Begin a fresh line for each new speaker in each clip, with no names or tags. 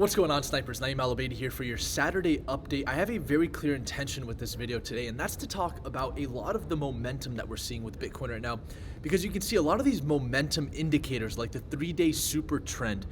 What's going on, snipers? Naeem here for your Saturday update. I have a very clear intention with this video today, and that's to talk about a lot of the momentum that we're seeing with Bitcoin right now, because you can see a lot of these momentum indicators like the 3-day super trend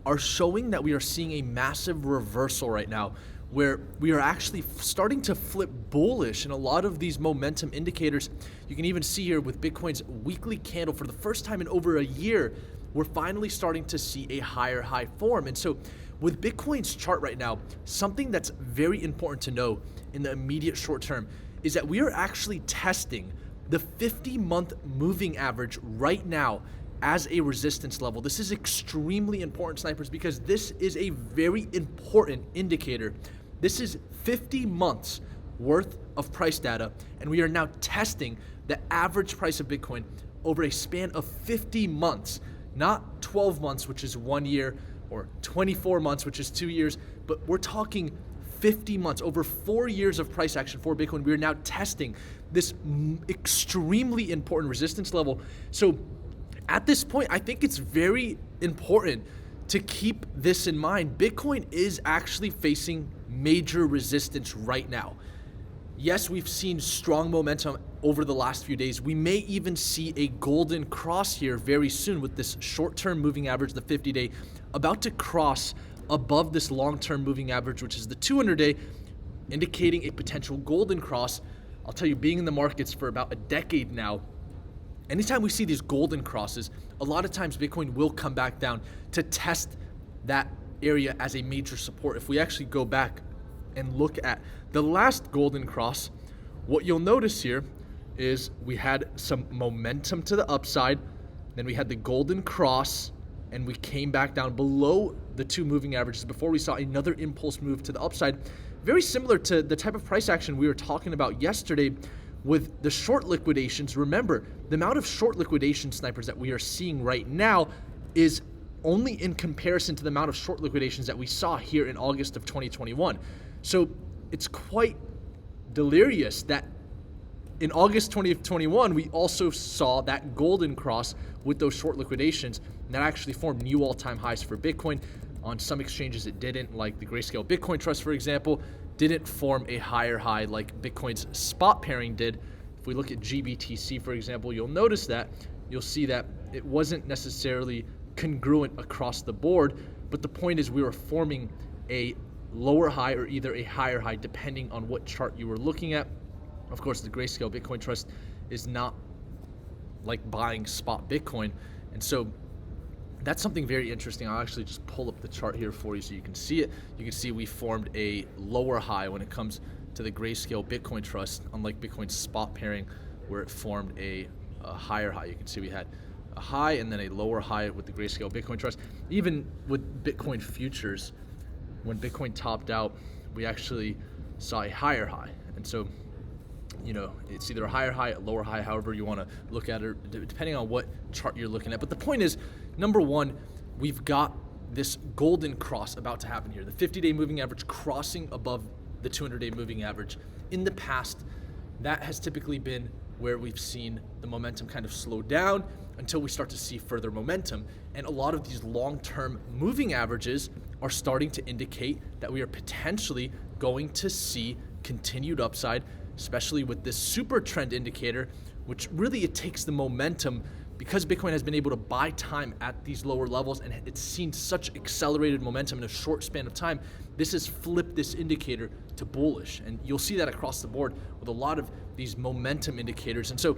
are showing that we are seeing a massive reversal right now, where we are actually starting to flip bullish in a lot of these momentum indicators. You can even see here with Bitcoin's weekly candle, for the first time in over a year, we're finally starting to see a higher high form. And so with Bitcoin's chart right now, something that's very important to know in the immediate short term is that we are actually testing the 50-month moving average right now as a resistance level. This is extremely important, snipers, because this is a very important indicator. This is 50 months worth of price data, and we are now testing the average price of Bitcoin over a span of 50 months, not 12 months, which is 1 year, or 24 months, which is 2 years, but we're talking 50 months, over 4 years of price action for Bitcoin. We are now testing this extremely important resistance level. So at this point, I think it's very important to keep this in mind. Bitcoin is actually facing major resistance right now. Yes, we've seen strong momentum over the last few days. We may even see a golden cross here very soon with this short-term moving average, the 50-day, about to cross above this long-term moving average, which is the 200-day, indicating a potential golden cross. I'll tell you, being in the markets for about a decade now, anytime we see these golden crosses, a lot of times Bitcoin will come back down to test that area as a major support. If we actually go back and look at the last golden cross, what you'll notice here is we had some momentum to the upside, then we had the golden cross, and we came back down below the two moving averages before we saw another impulse move to the upside. Very similar to the type of price action we were talking about yesterday with the short liquidations. Remember, the amount of short liquidation, snipers, that we are seeing right now is only in comparison to the amount of short liquidations that we saw here in August of 2021. So it's quite delirious that in August 2021, we also saw that golden cross with those short liquidations, and that actually formed new all-time highs for Bitcoin. On some exchanges it didn't, like the Grayscale Bitcoin Trust, for example, didn't form a higher high like Bitcoin's spot pairing did. If we look at GBTC, for example, you'll notice that, you'll see that it wasn't necessarily congruent across the board, but the point is we were forming a lower high or either a higher high depending on what chart you were looking at. Of course, the Grayscale Bitcoin Trust is not like buying spot Bitcoin, and so that's something very interesting. I'll actually just pull up the chart here for you so you can see it. You can see we formed a lower high when it comes to the Grayscale Bitcoin Trust, unlike Bitcoin's spot pairing where it formed a higher high. You can see we had a high and then a lower high with the Grayscale Bitcoin Trust. Even with Bitcoin futures, when Bitcoin topped out, we actually saw a higher high. And so, you know, it's either a higher high, a lower high, however you want to look at it, depending on what chart you're looking at. But the point is, number one, we've got this golden cross about to happen here. The 50-day moving average crossing above the 200-day moving average. In the past, that has typically been where we've seen the momentum kind of slow down until we start to see further momentum. And a lot of these long-term moving averages are starting to indicate that we are potentially going to see continued upside, especially with this super trend indicator, which really it takes the momentum, because Bitcoin has been able to buy time at these lower levels and it's seen such accelerated momentum in a short span of time. This has flipped this indicator to bullish, and you'll see that across the board with a lot of these momentum indicators. And so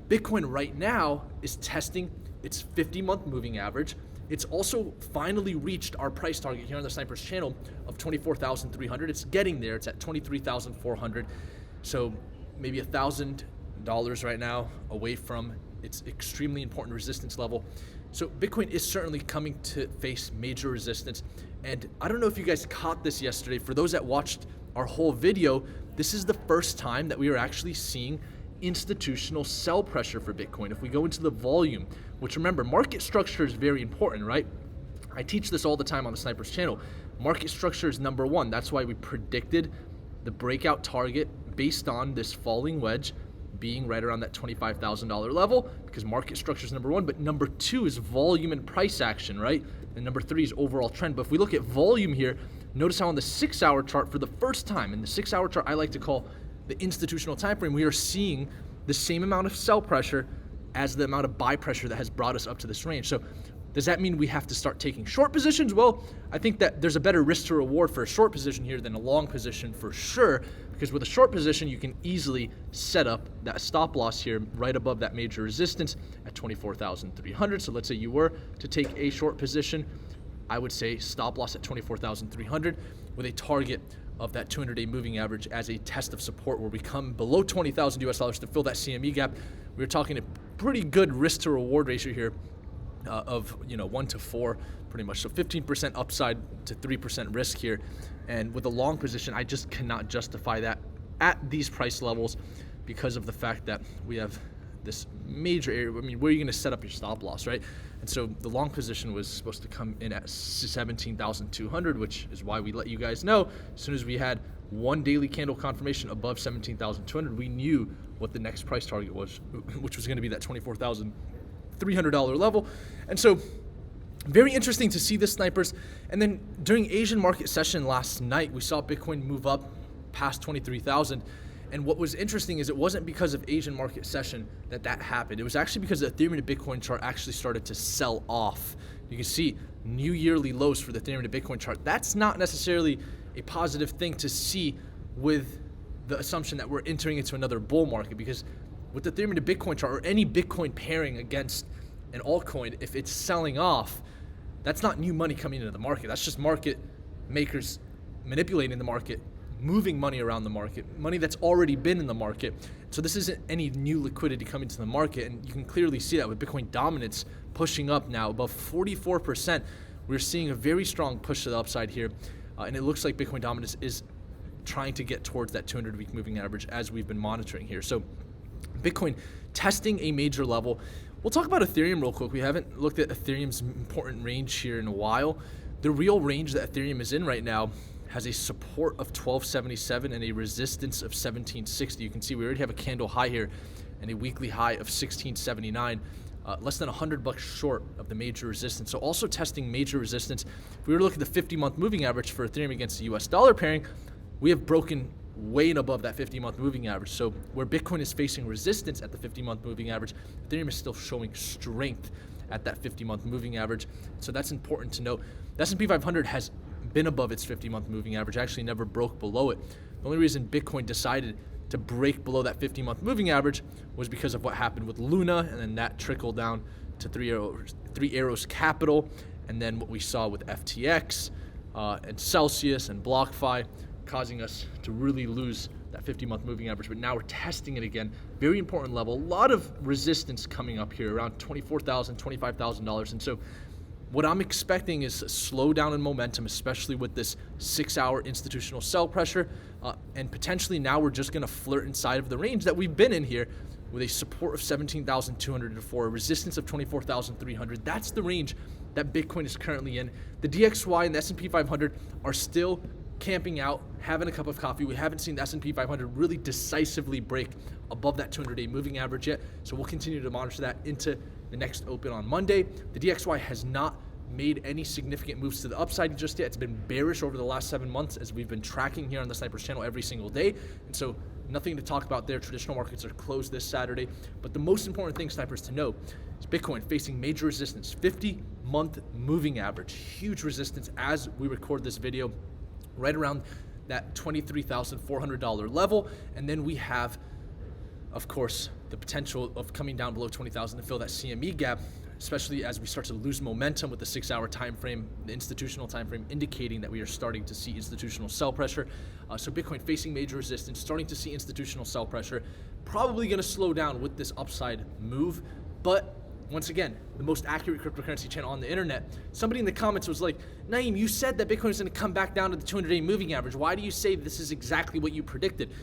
Bitcoin right now is testing its 50-month moving average. It's also finally reached our price target here on the Snipers channel of 24,300. It's getting there. It's at 23,400. So maybe $1,000 right now away from its extremely important resistance level. So Bitcoin is certainly coming to face major resistance. And I don't know if you guys caught this yesterday. For those that watched our whole video, this is the first time that we are actually seeing institutional sell pressure for Bitcoin. If we go into the volume, which, remember, market structure is very important, right? I teach this all the time on the Snipers channel. Market structure is number one. That's why we predicted the breakout target based on this falling wedge being right around that $25,000 level, because market structure is number one. But number two is volume and price action, right? and number 3 is overall trend. But if we look at volume here, notice how on the 6-hour chart, for the first time, in the 6-hour chart I like to call the institutional time frame, we are seeing the same amount of sell pressure as the amount of buy pressure that has brought us up to this range. So does that mean we have to start taking short positions? Well, I think that there's a better risk to reward for a short position here than a long position for sure, because with a short position, you can easily set up that stop loss here right above that major resistance at 24,300. So let's say you were to take a short position, I would say stop loss at 24,300 with a target of that 200-day moving average as a test of support where we come below 20,000 US dollars to fill that CME gap. We're talking a pretty good risk to reward ratio here of 1 to 4 pretty much. So 15% upside to 3% risk here. And with a long position, I just cannot justify that at these price levels because of the fact that we have this major area. I mean, where are you going to set up your stop loss, right? And so the long position was supposed to come in at 17,200, which is why we let you guys know as soon as we had one daily candle confirmation above 17,200, we knew what the next price target was, which was going to be that $24,300 level. And so very interesting to see this, snipers. And then during Asian market session last night, we saw Bitcoin move up past 23,000. And what was interesting is it wasn't because of Asian market session that happened. It was actually because the Ethereum to Bitcoin chart actually started to sell off. You can see new yearly lows for the Ethereum to Bitcoin chart. That's not necessarily a positive thing to see with the assumption that we're entering into another bull market, because with the Ethereum to Bitcoin chart or any Bitcoin pairing against an altcoin, if it's selling off, that's not new money coming into the market. That's just market makers manipulating the market, moving money around the market, money that's already been in the market. So this isn't any new liquidity coming to the market, and you can clearly see that with Bitcoin dominance pushing up now above 44%. We're seeing a very strong push to the upside here, and it looks like Bitcoin dominance is trying to get towards that 200-week moving average as we've been monitoring here. So Bitcoin testing a major level. We'll talk about Ethereum real quick. We haven't looked at Ethereum's important range here in a while. The real range that Ethereum is in right now has a support of 1277 and a resistance of 1760. You can see we already have a candle high here and a weekly high of 1679, less than $100 short of the major resistance. So also testing major resistance. If we were to look at the 50-month moving average for Ethereum against the US dollar pairing, we have broken way and above that 50-month moving average. So where Bitcoin is facing resistance at the 50-month moving average, Ethereum is still showing strength at that 50-month moving average. So that's important to note. The S&P 500 has been above its 50-month moving average, actually never broke below it. The only reason Bitcoin decided to break below that 50-month moving average was because of what happened with Luna, and then that trickled down to Three Arrows Capital, and then what we saw with FTX and Celsius and BlockFi, causing us to really lose that 50-month moving average. But now we're testing it again. Very important level. A lot of resistance coming up here, around $24,000, $25,000. And so what I'm expecting is a slowdown in momentum, especially with this 6-hour institutional sell pressure. And potentially now we're just going to flirt inside of the range that we've been in here with a support of 17,204, a resistance of 24,300. That's the range that Bitcoin is currently in. The DXY and the S&P 500 are still camping out, having a cup of coffee. We haven't seen the S&P 500 really decisively break above that 200-day moving average yet. So we'll continue to monitor that into the next open on Monday. The DXY has not made any significant moves to the upside just yet. It's been bearish over the last 7 months as we've been tracking here on the Snipers channel every single day. And so nothing to talk about there. Traditional markets are closed this Saturday. But the most important thing, Snipers, to know is Bitcoin facing major resistance, 50-month moving average, huge resistance as we record this video, right around that $23,400 level. And then we have, of course, the potential of coming down below 20,000 to fill that CME gap, especially as we start to lose momentum with the 6-hour time frame, the institutional time frame, indicating that we are starting to see institutional sell pressure. So Bitcoin facing major resistance, starting to see institutional sell pressure, probably going to slow down with this upside move. But once again, the most accurate cryptocurrency channel on the internet. Somebody in the comments was like, Naeem, you said that Bitcoin is going to come back down to the 200-day moving average. Why do you say this is exactly what you predicted?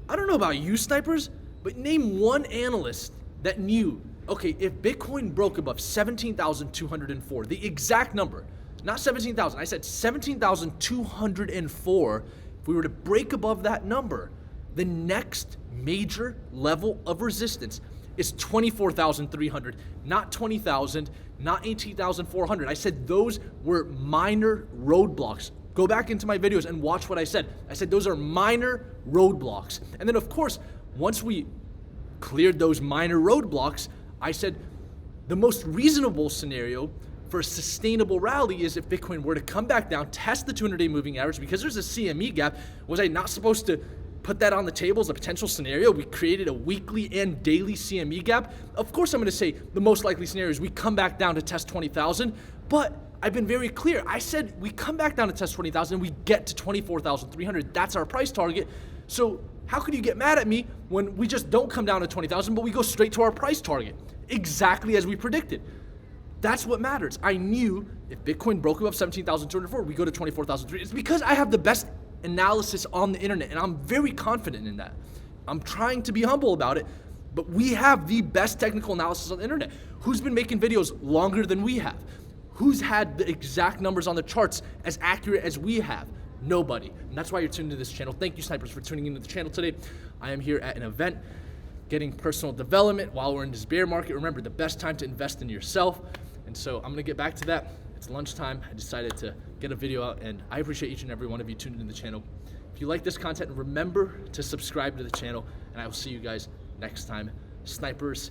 I don't know about you, snipers, but name one analyst that knew, okay, if Bitcoin broke above 17,204, the exact number, not 17,000, I said 17,204, if we were to break above that number, the next major level of resistance is 24,300, not 20,000, not 18,400. I said those were minor roadblocks. Go back into my videos and watch what I said. I said those are minor roadblocks. And then of course, once we cleared those minor roadblocks, I said the most reasonable scenario for a sustainable rally is if Bitcoin were to come back down, test the 200-day moving average, because there's a CME gap. Was I not supposed to put that on the table as a potential scenario? We created a weekly and daily CME gap. Of course, I'm going to say the most likely scenario is we come back down to test 20,000, but I've been very clear. I said we come back down to test 20,000 and we get to 24,300. That's our price target. So how could you get mad at me when we just don't come down to 20,000, but we go straight to our price target? Exactly as we predicted. That's what matters. I knew if Bitcoin broke above 17,204, we go to 24,300. It's because I have the best analysis on the internet, and I'm very confident in that. I'm trying to be humble about it, but we have the best technical analysis on the internet. Who's been making videos longer than we have? Who's had the exact numbers on the charts as accurate as we have? Nobody. And that's why you're tuned into this channel. Thank you, snipers, for tuning into the channel today. I am here at an event getting personal development while we're in this bear market. Remember, the best time to invest in yourself. And so I'm going to get back to that. It's lunchtime. I decided to get a video out, and I appreciate each and every one of you tuned into the channel. If you like this content, remember to subscribe to the channel, and I will see you guys next time. Snipers